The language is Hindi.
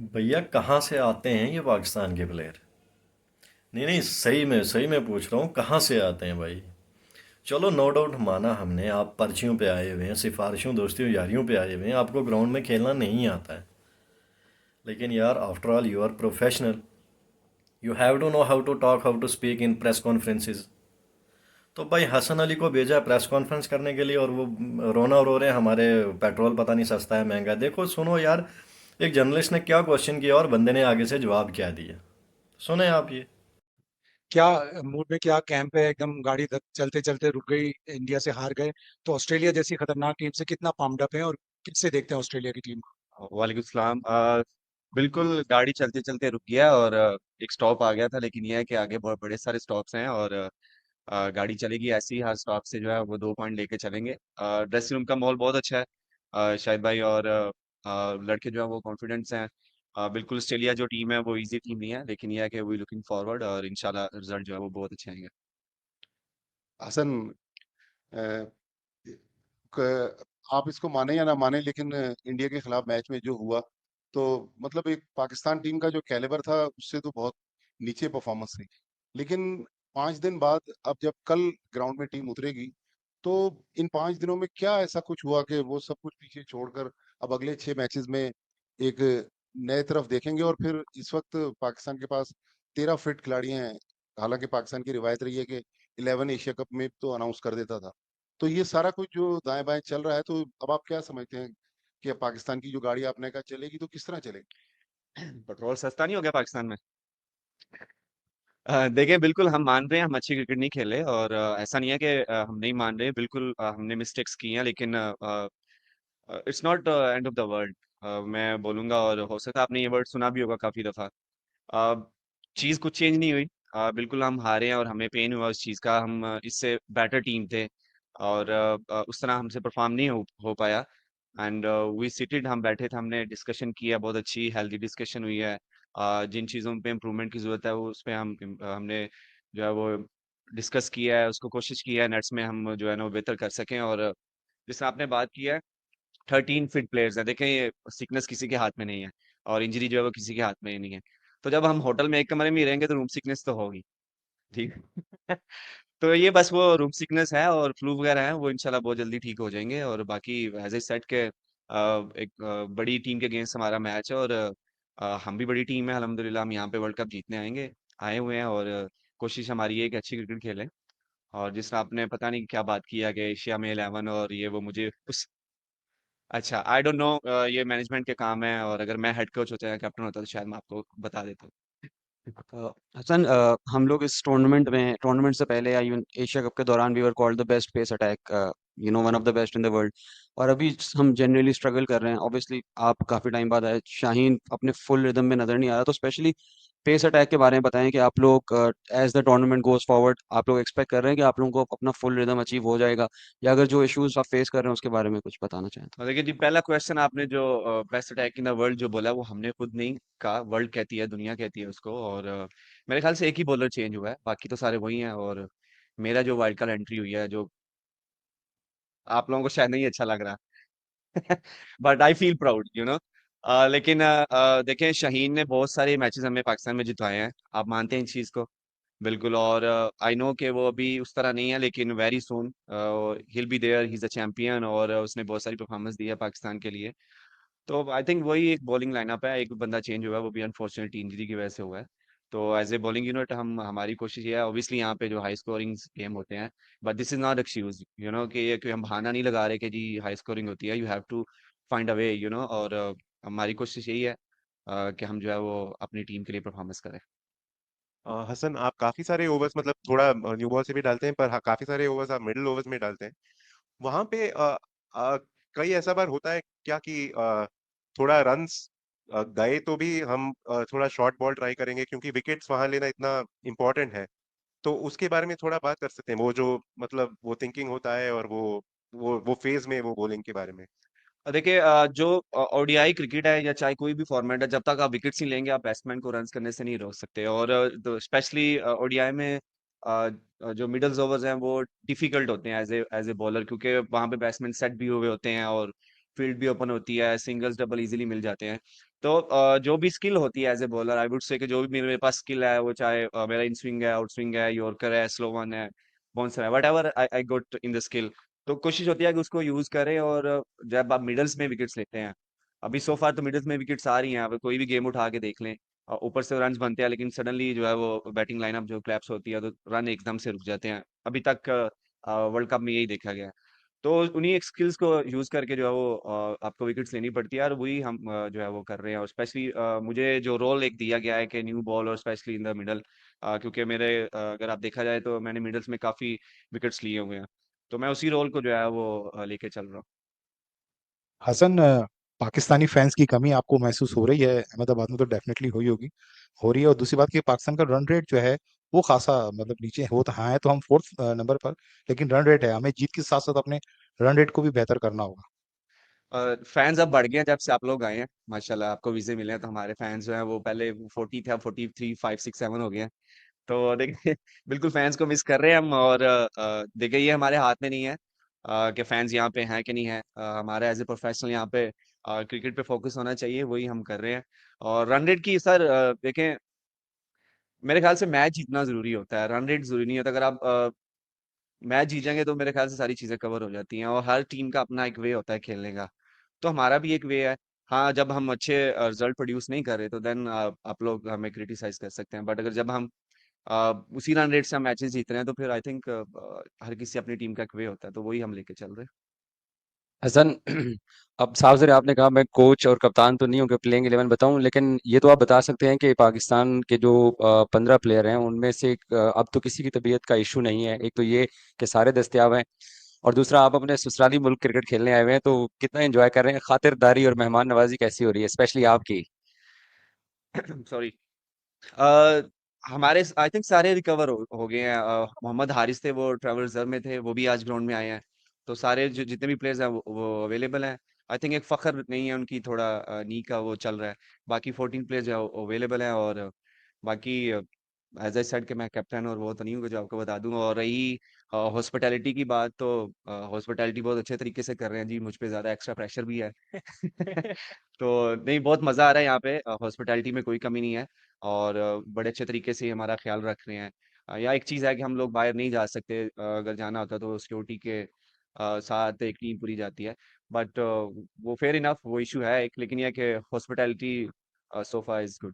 भैया कहाँ से आते हैं ये पाकिस्तान के प्लेयर? नहीं नहीं, सही में पूछ रहा हूँ, कहाँ से आते हैं भाई? चलो नो डाउट, माना हमने, आप पर्चियों पे आए हुए हैं, सिफारिशों दोस्तियों यारियों पे आए हुए हैं, आपको ग्राउंड में खेलना नहीं आता है। लेकिन यार, after all you are professional. You have to know how to talk, how to speak in press conferences. तो भाई हसन अली को भेजा प्रेस कॉन्फ्रेंस करने के लिए, और वो रोना रो रहे हैं हमारे पेट्रोल पता नहीं सस्ता है महंगा है। देखो सुनो यार, एक जर्नलिस्ट ने क्या क्वेश्चन किया और बंदे ने आगे से जवाब क्या दिया। सुने आप ये। क्या मूड में, क्या कैंप है? एकदम गाड़ी चलते चलते रुक गई, इंडिया से हार गए तो ऑस्ट्रेलिया जैसी खतरनाक टीम से कितना पाम्ड अप है, और किससे देखते हैं ऑस्ट्रेलिया की टीम को? वालेकुम सलाम। बिल्कुल गाड़ी चलते चलते रुक गया और एक स्टॉप आ गया था, लेकिन यह है कि आगे बहुत बड़े सारे स्टॉप्स हैं और गाड़ी चलेगी ऐसी ही, हर स्टॉप से जो है वो 2 पॉइंट लेके चलेंगे। ड्रेसिंग रूम का माहौल बहुत अच्छा है। शाहिद भाई और लड़के जो है वो कॉन्फिडेंट्स हैं। बिल्कुल ऑस्ट्रेलिया जो टीम है वो इजी टीम नहीं है, लेकिन यह है कि वी लुकिंग फॉरवर्ड और इंशाल्लाह रिजल्ट जो है वो बहुत अच्छे आएंगे। हसन, अ, आप इसको माने या ना माने, लेकिन इंडिया के खिलाफ मैच में जो हुआ, तो मतलब एक पाकिस्तान टीम का जो कैलिबर था उससे तो बहुत नीचे परफॉर्मेंस थी। लेकिन 5 दिन बाद, अब जब कल ग्राउंड में टीम उतरेगी, तो इन 5 दिनों में क्या ऐसा कुछ हुआ कि वो सब कुछ पीछे छोड़कर अब अगले 6 मैचेस में एक नए तरफ देखेंगे? और फिर इस वक्त पाकिस्तान के पास 13 फिट खिलाड़ी हैं। हालांकि पाकिस्तान की रिवायत रही है कि 11 एशिया कप में तो अनाउंस कर देता था। तो ये सारा कुछ जो दाएं बाएं चल रहा है, तो अब आप क्या समझते हैं कि अब पाकिस्तान की जो गाड़ी आपने कहा चलेगी, तो किस तरह चलेगी? पेट्रोल सस्ता नहीं हो गया पाकिस्तान में? देखिए, बिल्कुल हम मान रहे हैं हम अच्छी क्रिकेट नहीं खेले और ऐसा नहीं है कि हम नहीं मान रहे। बिल्कुल हमने मिस्टेक्स की हैं, लेकिन it's not end of the world, मैं बोलूंगा। और हो सकता है आपने ये वर्ड सुना भी होगा काफी दफा। चीज कुछ चेंज नहीं हुई। बिल्कुल हम हारे हैं और हमें पेन हुआ उस चीज का। हम इससे बेटर टीम थे और उस तरह हमसे परफॉर्म नहीं हो पाया। एंड वी सिटेड, हम बैठे थे, हमने डिस्कशन किया, बहुत अच्छी हेल्दी डिस्कशन हुई है। जिन चीज़ों पे इम्प्रूवमेंट की ज़रूरत है वो उस पे हमने जो है वो डिस्कस किया है, उसको कोशिश की है नेट्स में हम जो है ना वो बेहतर कर सकें। और जिससे आपने बात की है, 13 फिट प्लेयर्स हैं। देखें, ये सिकनेस किसी के हाथ में नहीं है और इंजरी जो है वो किसी के हाथ में नहीं है। तो जब हम होटल में एक कमरे में ही रहेंगे तो रूम सिकनेस तो होगी। ठीक है। तो ये बस वो रूम सिकनेस है और फ्लू वगैरह है, वो इंशाल्लाह बहुत जल्दी ठीक हो जाएंगे। और बाकी एज ए सेट के एक बड़ी टीम के अगेंस्ट हमारा मैच है और हम भी बड़ी टीम है अल्हम्दुलिल्लाह। हम यहाँ पे वर्ल्ड कप जीतने आए हुए हैं और कोशिश हमारी ये है कि अच्छी क्रिकेट खेलें। और जिस तरह आपने पता नहीं क्या बात किया कि एशिया में 11 और ये वो, मुझे उस अच्छा आई डोंट नो, ये मैनेजमेंट के काम है और अगर मैं हेड कोच होता या कैप्टन होता तो शायद मैं आपको बता देता। हसन, हम लोग इस टूर्नामेंट से पहले या इवन एशिया कप के दौरान we were called the best pace attack, one of the best in the world. और अभी हम जनरली स्ट्रगल कर रहे हैं। ऑब्वियसली आप काफी टाइम बाद आए, शाहीन अपने फुल रिदम में नजर नहीं आ रहा। तो स्पेशली पेस अटैक के बारे में बताएं कि आप लोग as the tournament goes forward आप लोग एक्सपेक्ट कर रहे हैं कि आप लोगों को अपना फुल रिदम अचीव हो जाएगा, या अगर जो इश्यूज आप फेस कर रहे हैं उसके बारे में कुछ बताना चाहें तो। और देखिए जी, पहला क्वेश्चन आपने जो best attack in the world जो बोला वो हमने खुद नहीं कहा, वर्ल्ड कहती है, दुनिया कहती है उसको। और मेरे ख्याल से एक ही बॉलर चेंज हुआ है, बाकी तो सारे वही हैं। और मेरा जो वाइल्ड कार्ड एंट्री हुई है, जो आप लोगों को शायद नहीं अच्छा लग रहा, बट आई फील प्राउड लेकिन देखें, शाहीन ने बहुत सारे मैचेस हमें पाकिस्तान में जितवाए हैं। आप मानते हैं इस चीज़ को? बिल्कुल। और आई नो कि वो अभी उस तरह नहीं है, लेकिन very soon he'll be there, he is a champion और उसने बहुत सारी परफॉर्मेंस दी है पाकिस्तान के लिए। तो आई थिंक वही एक बॉलिंग लाइनअप है, एक बंदा चेंज हुआ है, वो भी अनफॉर्चुनेटली इंजरी की वजह से हुआ है। तो एज ए बॉलिंग यूनिट हम हमारी कोशिश ये है, ऑब्वियसली यहाँ पे जो हाई स्कोरिंग गेम होते हैं, but this is not excuse, कि ये कोई हम बहाना नहीं लगा रहे कि जी हाई स्कोरिंग होती है, you have to find a way. और हमारी कोशिश यही है कि हम जो है वो अपनी टीम के लिए परफॉर्मेंस करें। हसन, आप काफी सारे ओवर्स, मतलब थोड़ा न्यू बॉल से भी डालते हैं, पर हाँ, काफी सारे ओवर्स आप मिडिल ओवर्स में डालते हैं। वहां पे कई ऐसा बार होता है क्या कि थोड़ा रन्स गए तो भी हम थोड़ा शॉर्ट बॉल ट्राई करेंगे, क्योंकि विकेट्स वहां लेना इतना इम्पोर्टेंट है। तो उसके बारे में थोड़ा बात कर सकते हैं, वो जो मतलब वो थिंकिंग होता है और वो फेज में वो बॉलिंग के बारे में। देखिए, जो ओडीआई क्रिकेट है या चाहे कोई भी फॉर्मेट है, जब तक आप विकेट्स नहीं लेंगे आप बैट्समैन को रन्स करने से नहीं रोक सकते। और स्पेशली ओडीआई में जो मिडल्स ओवर्स हैं वो डिफिकल्ट होते हैं एज ए बॉलर, क्योंकि वहां पे बैट्समैन सेट भी हुए होते हैं और फील्ड भी ओपन होती है, सिंगल्स डबल इजीली मिल जाते हैं। तो जो भी स्किल होती है as a bowler, I would say कि जो भी मेरे पास स्किल है, वो चाहे मेरा इन स्विंग है, आउट स्विंग है, यॉर्कर है, स्लो वन है, बाउंसर है, whatever I got in the skill, तो कोशिश होती है कि उसको यूज करें। और जब आप मिडल्स में विकेट्स लेते हैं, अभी सो फार तो मिडल्स में विकेट्स आ रही हैं, अब कोई भी गेम उठा के देख लें, ऊपर से रन बनते हैं, लेकिन सडनली जो है वो बैटिंग लाइनअप जो क्लैप्स होती है, तो रन एकदम से रुक जाते हैं। अभी तक वर्ल्ड कप में यही देखा गया है। तो उन्हीं एक स्किल्स को यूज करके जो है वो आपको विकेट्स लेनी पड़ती है, और वही हम जो है वो कर रहे हैं। और स्पेशली मुझे जो रोल एक दिया गया है कि न्यू बॉल और स्पेशली इन द मिडल, क्योंकि मेरे अगर आप देखा जाए तो मैंने मिडल्स में काफी विकेट्स लिए हुए हैं, तो मैं उसी रोल को जो है वो लेके चल रहा हूँ। हसन, पाकिस्तानी फैंस की कमी आपको महसूस हो रही है? अहमदाबाद में तो डेफिनेटली हुई होगी, हो रही है। और दूसरी बात कि पाकिस्तान का रन रेट जो है वो खासा मतलब नीचे हो, तो हाँ है तो हम फोर्थ नंबर पर, लेकिन रन रेट है, हमें जीत के साथ साथ अपने रन रेट को भी बेहतर करना होगा। फैंस अब बढ़ गए हैं जब से आप लोग आए हैं, माशाल्लाह आपको वीजे मिले हैं, तो हमारे फैंस जो हैं वो पहले 40 थे, अब 43, 5, 6, 7 हो गए हैं। तो देखिए बिल्कुल फैंस को मिस कर रहे हैं हम। और देखिए ये हमारे हाथ में नहीं है कि फैंस यहाँ पे हैं कि नहीं है। हमारा एज ए प्रोफेशनल यहाँ पे क्रिकेट पे फोकस होना चाहिए, वही हम कर रहे हैं। और रन रेट की सर देखें, मेरे ख्याल से मैच जीतना जरूरी होता है, रन रेट जरूरी नहीं होता। अगर आप मैच जीत जाएंगे तो मेरे ख्याल से सारी चीजें कवर हो जाती हैं, और हर टीम का अपना एक वे होता है खेलने का। तो हमारा भी एक वे है। हाँ, जब हम अच्छे रिजल्ट प्रोड्यूस नहीं कर रहे तो देन आप लोग हमें क्रिटिसाइज कर सकते हैं, बट अगर जब हम उसी रन रेट से हम मैचेस जीत रहे हैं, तो फिर आई थिंक हर किसी अपनी टीम का एक वे होता है, तो वही हम लेके चल रहे हैं। हसन, अब साफ ज़रा आपने कहा मैं कोच और कप्तान तो नहीं हूँ कि प्लेइंग 11 बताऊं, लेकिन ये तो आप बता सकते हैं कि पाकिस्तान के जो 15 प्लेयर हैं उनमें से अब तो किसी की तबीयत का इशू नहीं है। एक तो ये कि सारे दस्तयाब हैं, और दूसरा आप अपने ससुराली मुल्क क्रिकेट खेलने आए हुए हैं, तो कितना एंजॉय कर रहे हैं? खातिरदारी और मेहमान नवाजी कैसी हो रही है, स्पेशली आपकी? सॉरी। हमारे आई थिंक सारे रिकवर हो गए हैं। मोहम्मद हारिस थे, वो ट्रैवल रिजर्व में थे, वो भी आज ग्राउंड में आए हैं। तो सारे जो जितने भी प्लेयर्स हैं वो अवेलेबल हैं। आई थिंक एक फखर नहीं है उनकी, थोड़ा नी का वो चल रहा है। बाकी 14 प्लेयर्स जो है अवेलेबल हैं। और बाकी एज आई सेड कि मैं कैप्टन और वो तो नहीं हूँ कि जो आपको बता दूं। और रही हॉस्पिटैलिटी की बात, तो हॉस्पिटैलिटी बहुत अच्छे तरीके से कर रहे हैं जी, मुझ पे ज़्यादा एक्स्ट्रा प्रेशर भी है। तो नहीं, बहुत मज़ा आ रहा है यहाँ पे, हॉस्पिटैलिटी में कोई कमी नहीं है। और बड़े अच्छे तरीके से हमारा ख्याल रख रहे हैं। या एक चीज़ है कि हम लोग बाहर नहीं जा सकते, अगर जाना होता तो सिक्योरिटी के साथ एक टीम पूरी जाती है। बट वो फेयर इनफ, वो इशू है एक, लेकिन यह कि hospitality so far is good.